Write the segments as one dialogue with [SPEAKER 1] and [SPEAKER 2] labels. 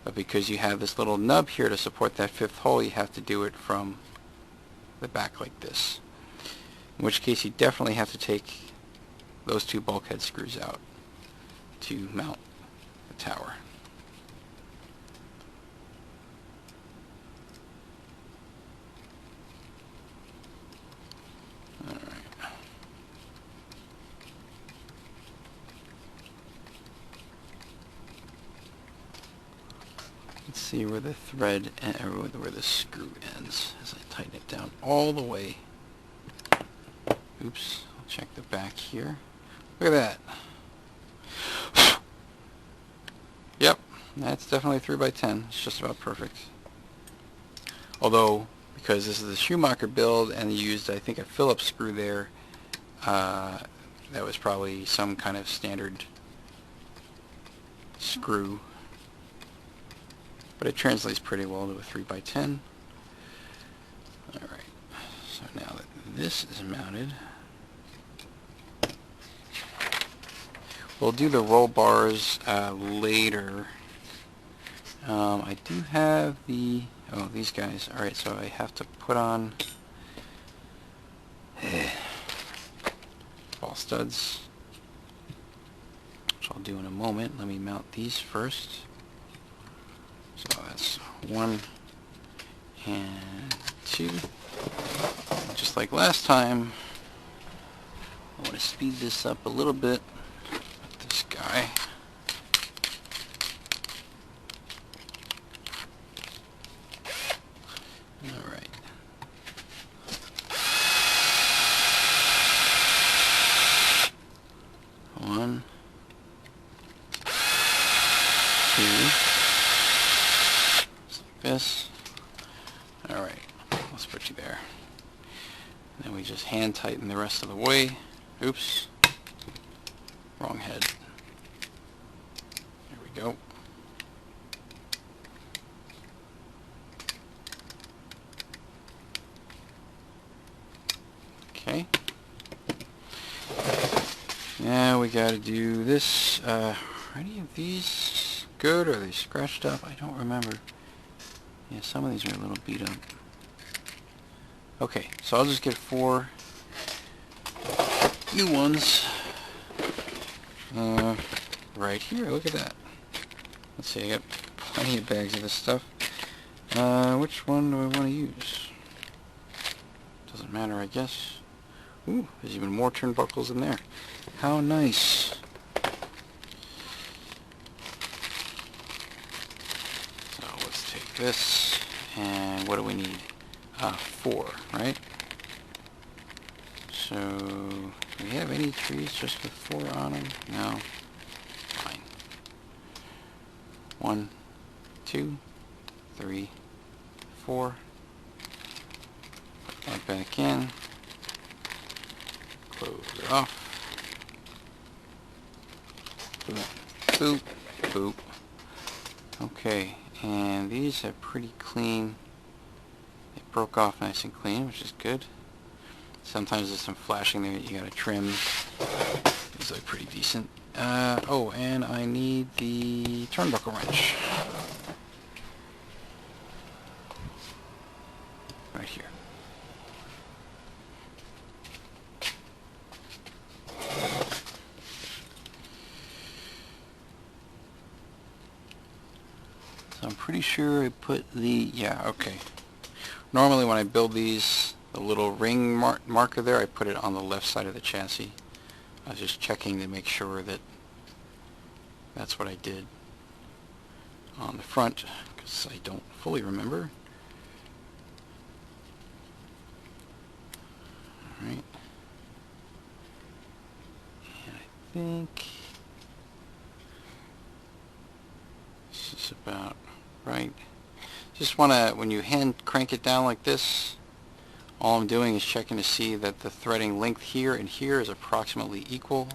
[SPEAKER 1] But because you have this little nub here to support that fifth hole, you have to do it from the back like this. In which case you definitely have to take those two bulkhead screws out to mount the tower. Let's see where the thread and where the screw ends as I tighten it down all the way. Oops, I'll check the back here. Look at that. Yep, that's definitely 3x10. It's just about perfect. Although, because this is the Schumacher build and you used, I think, a Phillips screw there, that was probably some kind of standard screw. But it translates pretty well to a 3x10. Alright, so now that this is mounted, we'll do the roll bars later. I do have these guys. Alright, so I have to put on ball studs, which I'll do in a moment. Let me mount these first. So that's 1 and 2. And just like last time, I want to speed this up a little bit with this guy. Alright. One, two. This. Alright, let's put you there. And then we just hand tighten the rest of the way. Oops. Wrong head. There we go. Okay. Now we gotta do this. Are any of these good, or are they scratched up? I don't remember. Yeah, some of these are a little beat up. Okay, so I'll just get 4 new ones. Right here, look at that. Let's see, I got plenty of bags of this stuff. Which one do I want to use? Doesn't matter, I guess. Ooh, there's even more turnbuckles in there. How nice. So let's take this, and what do we need? 4, right? So, do we have any trees just with 4 on them? No. Fine. 1, 2, 3, 4. Put that back in. Close it off. Boop, boop, boop. Okay, and these are pretty clean. They broke off nice and clean, which is good. Sometimes there's some flashing there that you gotta trim. These look pretty decent. Oh, and I need the turnbuckle wrench. Right here. So I'm pretty sure I put the, yeah, okay. Normally when I build these, the little ring marker there, I put it on the left side of the chassis. I was just checking to make sure that that's what I did on the front, because I don't fully remember. Alright. And I think this is about right. Just want to, when you hand crank it down like this, all I'm doing is checking to see that the threading length here and here is approximately equal.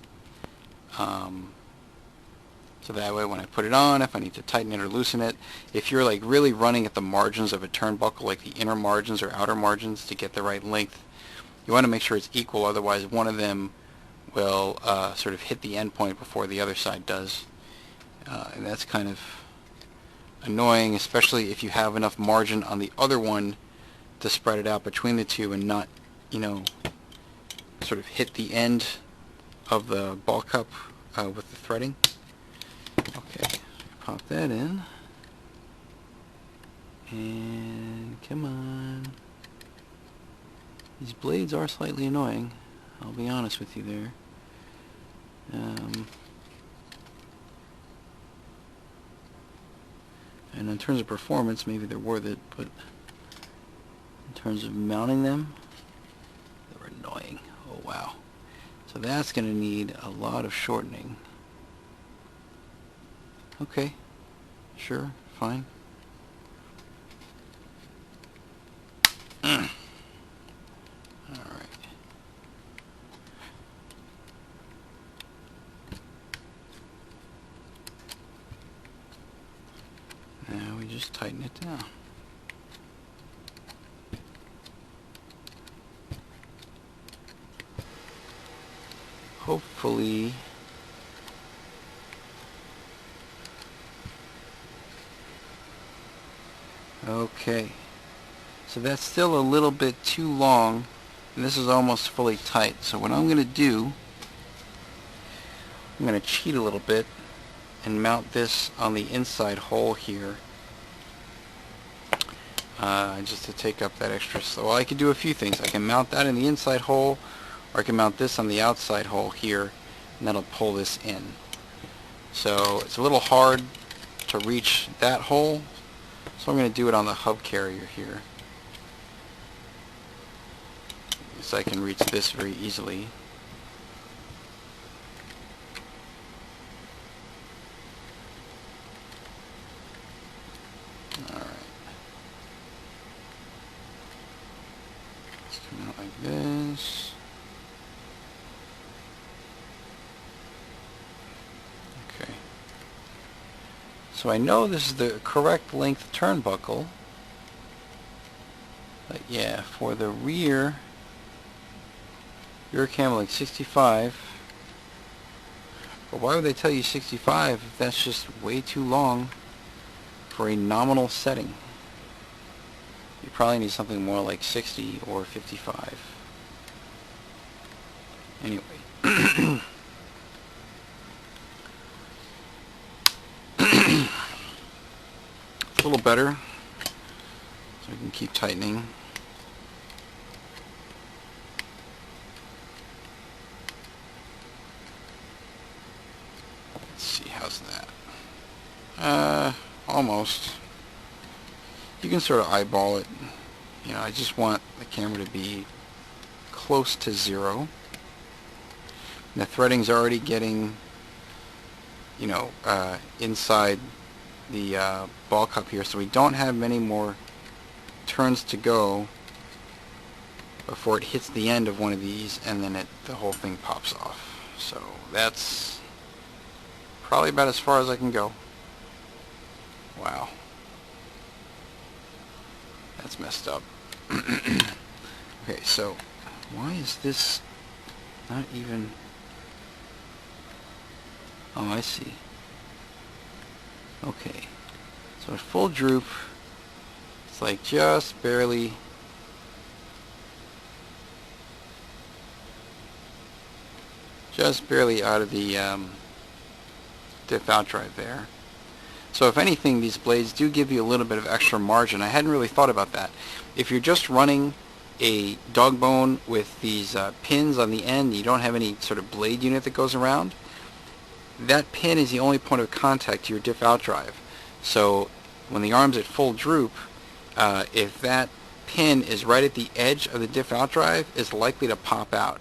[SPEAKER 1] So that way when I put it on, if I need to tighten it or loosen it, if you're like really running at the margins of a turnbuckle, like the inner margins or outer margins to get the right length, you want to make sure it's equal, otherwise one of them will sort of hit the end point before the other side does. And that's kind of annoying, especially if you have enough margin on the other one to spread it out between the two and not, you know, sort of hit the end of the ball cup with the threading. Okay, pop that in. And come on. These blades are slightly annoying, I'll be honest with you there. And in terms of performance, maybe they're worth it, but in terms of mounting them, they're annoying. Oh wow. So that's going to need a lot of shortening. Okay, sure, fine. Alright. Now we just tighten it down. Hopefully okay, so that's still a little bit too long, and this is almost fully tight. So what I'm going to do, I'm going to cheat a little bit and mount this on the inside hole here, just to take up that extra. So I could do a few things. I can mount that in the inside hole, or I can mount this on the outside hole here, and that'll pull this in. So it's a little hard to reach that hole, so I'm going to do it on the hub carrier here, so I can reach this very easily. Alright. Let's come out like this. Okay. So I know this is the correct length turnbuckle, but yeah, for the rear cam like 65. But why would they tell you 65 if that's just way too long for a nominal setting? You probably need something more like 60 or 55. Anyway. It's a little better, so I can keep tightening. Let's see, how's that? Almost. You can sort of eyeball it. You know, I just want the camera to be close to 0. And the threading's already getting, you know, inside the ball cup here, so we don't have many more turns to go before it hits the end of one of these, and then the whole thing pops off. So that's probably about as far as I can go. Wow. That's messed up. Okay, so why is this not even... Oh, I see. Okay, so at full droop, it's like just barely out of the diff out drive there. So if anything, these blades do give you a little bit of extra margin. I hadn't really thought about that. If you're just running a dog bone with these pins on the end, you don't have any sort of blade unit that goes around, that pin is the only point of contact to your diff out drive. So when the arm's at full droop, if that pin is right at the edge of the diff out drive, it's likely to pop out.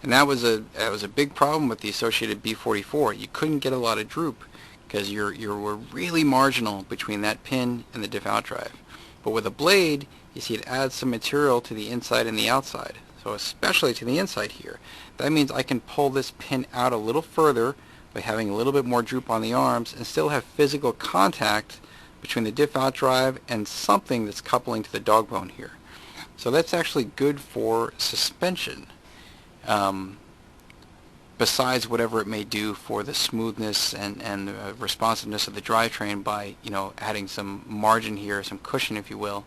[SPEAKER 1] And that was a big problem with the associated B44. You couldn't get a lot of droop because you were really marginal between that pin and the diff out drive. But with a blade, you see it adds some material to the inside and the outside. So especially to the inside here. That means I can pull this pin out a little further by having a little bit more droop on the arms and still have physical contact between the diff out drive and something that's coupling to the dog bone here. So that's actually good for suspension. besides whatever it may do for the smoothness and responsiveness of the drivetrain by, you know, adding some margin here, some cushion if you will,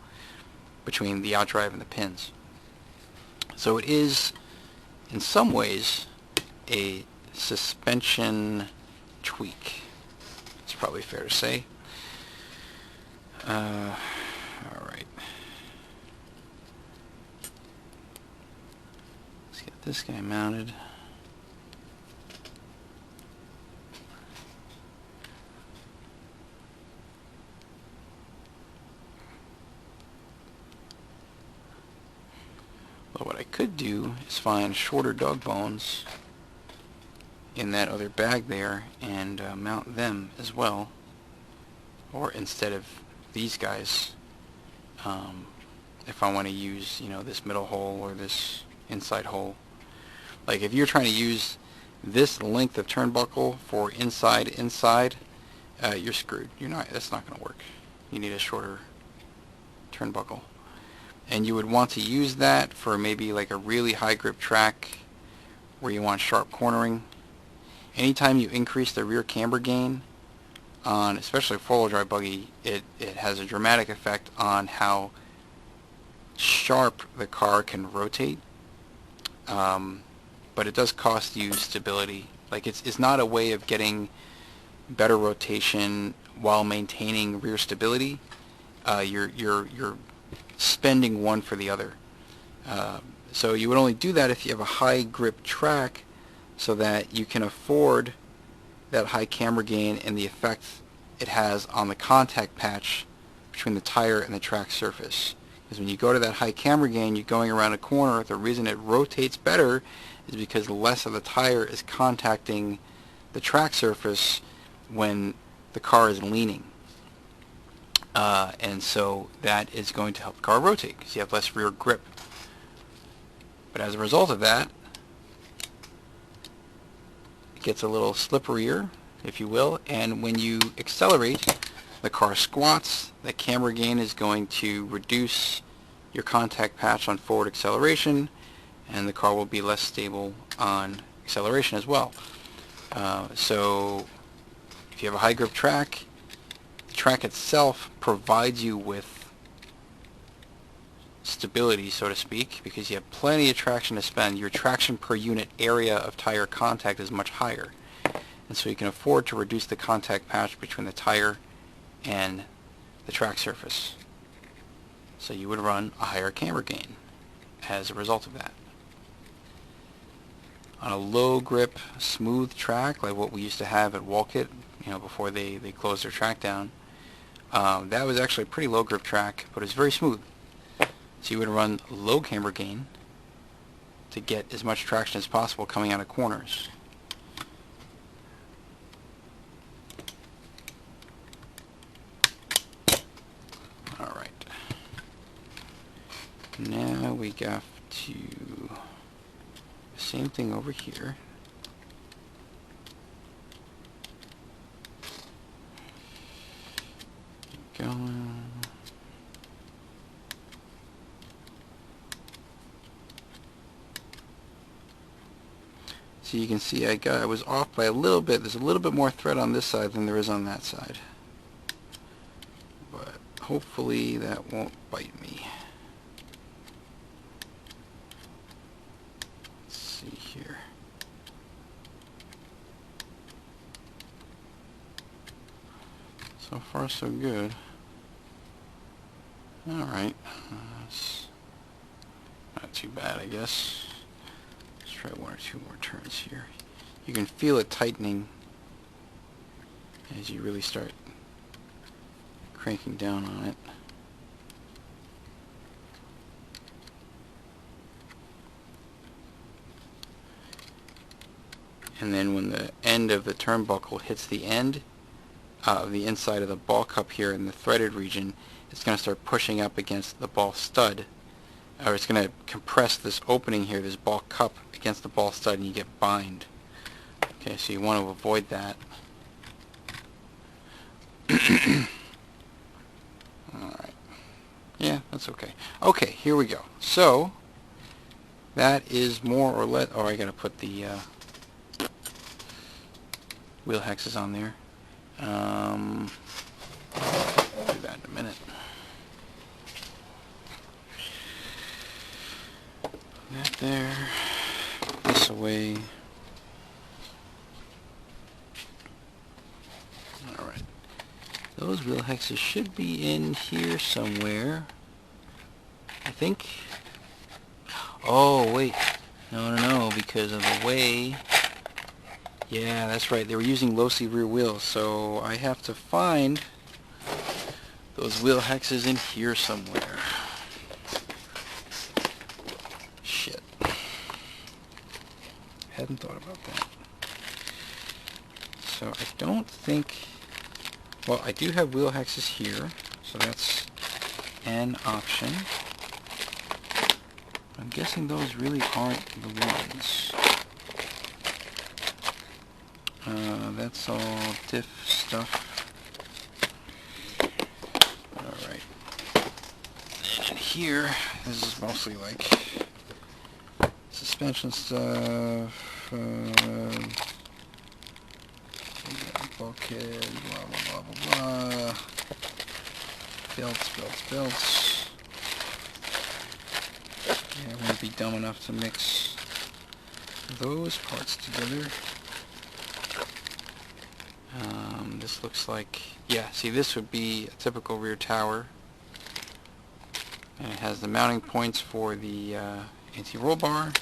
[SPEAKER 1] between the outdrive and the pins. So it is in some ways a suspension tweak. It's probably fair to say. Alright. Let's get this guy mounted. Well, what I could do is find shorter dog bones in that other bag there and mount them as well, or instead of these guys, if I want to use, you know, this middle hole or this inside hole. Like if you're trying to use this length of turnbuckle for inside, you're screwed. That's not going to work. You need a shorter turnbuckle. And you would want to use that for maybe like a really high grip track where you want sharp cornering. Anytime you increase the rear camber gain on especially a four-wheel drive buggy, it has a dramatic effect on how sharp the car can rotate. But it does cost you stability. Like it's not a way of getting better rotation while maintaining rear stability. You're spending one for the other. So you would only do that if you have a high grip track, so that you can afford that high camber gain and the effect it has on the contact patch between the tire and the track surface. Because when you go to that high camber gain, you're going around a corner. The reason it rotates better is because less of the tire is contacting the track surface when the car is leaning. And so that is going to help the car rotate because you have less rear grip. But as a result of that, it gets a little slipperier, if you will, and when you accelerate, the car squats. The camber gain is going to reduce your contact patch on forward acceleration, and the car will be less stable on acceleration as well. So if you have a high grip track, the track itself provides you with stability, so to speak, because you have plenty of traction to spend. Your traction per unit area of tire contact is much higher, and so you can afford to reduce the contact patch between the tire and the track surface. So you would run a higher camber gain as a result of that. On a low grip, smooth track like what we used to have at Walkett, you know, before they closed their track down, that was actually a pretty low grip track, but it's very smooth. So you would run low camber gain to get as much traction as possible coming out of corners. Alright. Now we got to the same thing over here. Keep going. So you can see I was off by a little bit. There's a little bit more thread on this side than there is on that side. But hopefully that won't bite me. Let's see here. So far so good. Alright. That's not too bad, I guess. Try one or two more turns here. You can feel it tightening as you really start cranking down on it. And then when the end of the turnbuckle hits the end of the inside of the ball cup here in the threaded region, it's going to start pushing up against the ball stud, or it's going to compress this opening here, this ball cup, against the ball stud, and you get bind. Okay, so you want to avoid that. Alright. Yeah, that's okay. Okay, here we go. So, that is more or less... Oh, I gotta put the wheel hexes on there. Do that in a minute. That there. Put this away. Alright. Those wheel hexes should be in here somewhere. I think. Oh, wait. No, because of the way. Yeah, that's right. They were using low-C rear wheels, so I have to find those wheel hexes in here somewhere. Shit. Hadn't thought about that. So I don't think... Well, I do have wheel hexes here, so that's an option. I'm guessing those really aren't the ones. That's all diff stuff. Alright. And in here, this is mostly like suspension stuff, bulkhead, blah blah blah blah blah. Belts. Yeah, I won't be dumb enough to mix those parts together. This looks like, yeah, see, this would be a typical rear tower. And it has the mounting points for the anti-roll bar.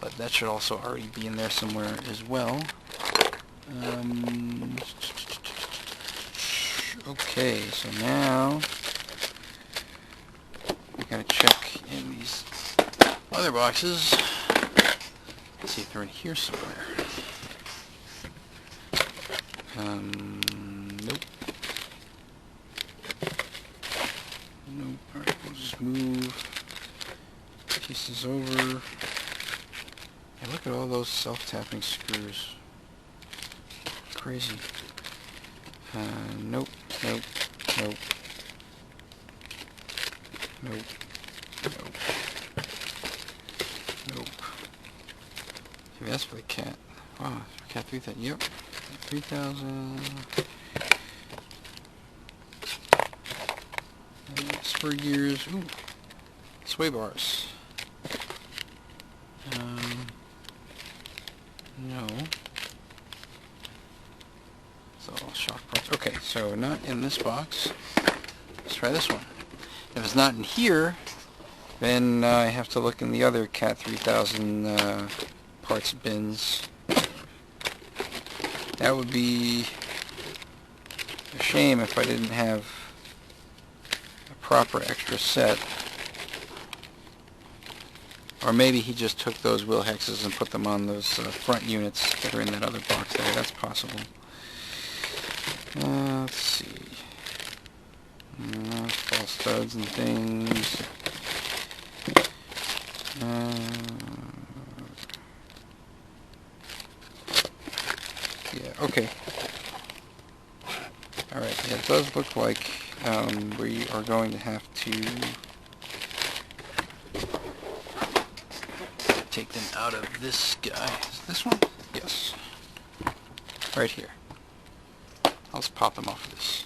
[SPEAKER 1] But that should also already be in there somewhere as well. Okay, so now we gotta check in these other boxes. Let's see if they're in here somewhere. Nope. Alright, we'll just move pieces over. Yeah, look at all those self-tapping screws. Crazy. Nope. Nope. Maybe that's for the CAT. Wow, for CAT 3000. Yep. 3000. Spur gears. Ooh. Sway bars. No. It's all shock parts. Okay, so not in this box. Let's try this one. If it's not in here, then I have to look in the other CAT 3000 parts bins. That would be a shame if I didn't have a proper extra set. Or maybe he just took those wheel hexes and put them on those front units that are in that other box there. That's possible. Let's see. False studs and things. Yeah, okay. Alright, yeah, it does look like we are going to have to take them out of this guy. Is this one? Yes. Right here. I'll just pop them off of this.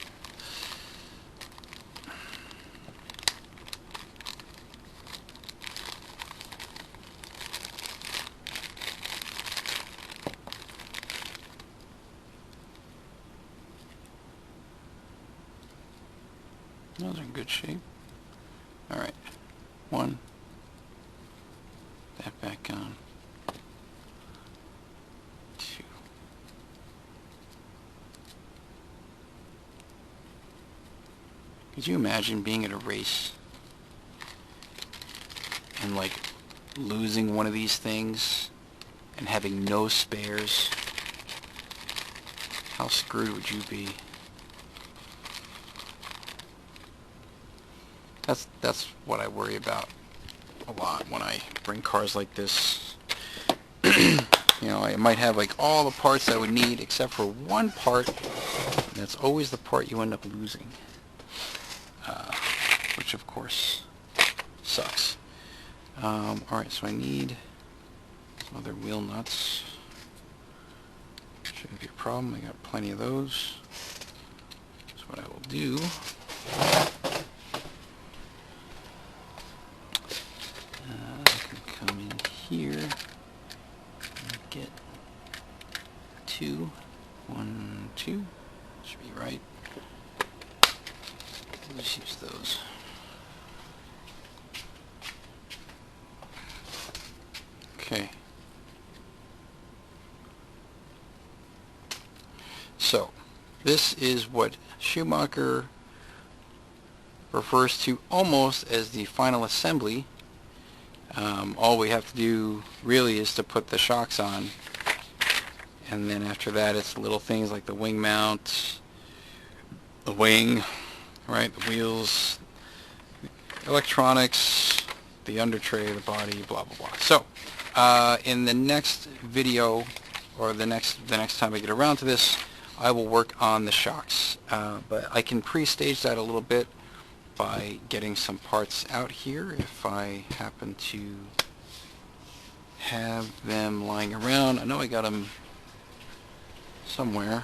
[SPEAKER 1] Those are in good shape. Alright. One. That back on. Two. Could you imagine being at a race and like losing one of these things and having no spares? How screwed would you be? That's what I worry about a lot when I bring cars like this. You know, I might have like all the parts I would need except for one part, and that's always the part you end up losing. Which of course sucks. Alright, so I need some other wheel nuts. Shouldn't be a problem. I got plenty of those. So what I will do, I can come in here and get 2. 1, 2. Should be right. Let's use those. Okay. So, this is what Schumacher refers to almost as the final assembly. All we have to do really is to put the shocks on, and then after that it's little things like the wing mount, the wing, right, the wheels, electronics, the under tray, the body, blah blah blah. So in the next video, or the next time I get around to this, I will work on the shocks, but I can pre-stage that a little bit by getting some parts out here if I happen to have them lying around. I know I got them somewhere.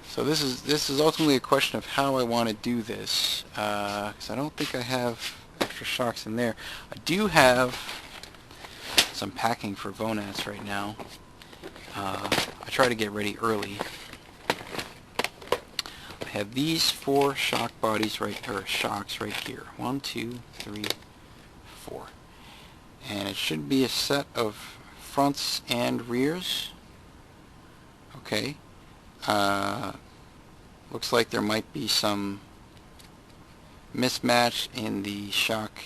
[SPEAKER 1] So this is ultimately a question of how I want to do this, because I don't think I have extra shocks in there. I do have some packing for Vonats right now. I try to get ready early. I have these 4 shock bodies shocks right here. 1, 2, 3, 4. And it should be a set of fronts and rears. Okay. Looks like there might be some mismatch in the shock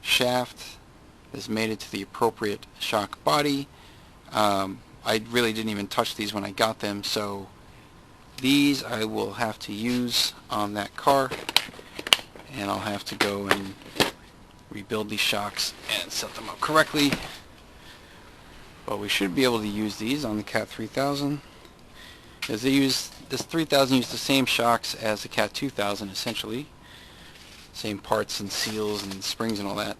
[SPEAKER 1] shaft that's made it to the appropriate shock body. I really didn't even touch these when I got them, so these I will have to use on that car, and I'll have to go and rebuild these shocks and set them up correctly. But we should be able to use these on the CAT 3000, as this 3000 used the same shocks as the CAT 2000 essentially, same parts and seals and springs and all that.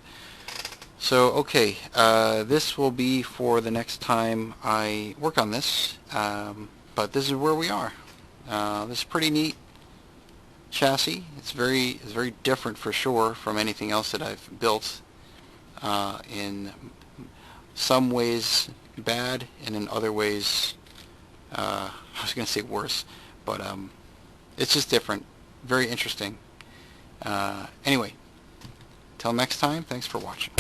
[SPEAKER 1] So okay, this will be for the next time I work on this, but this is where we are. This is pretty neat chassis. It's very different for sure from anything else that I've built. In some ways bad, and in other ways, I was going to say worse, but it's just different. Very interesting. Anyway, till next time, thanks for watching.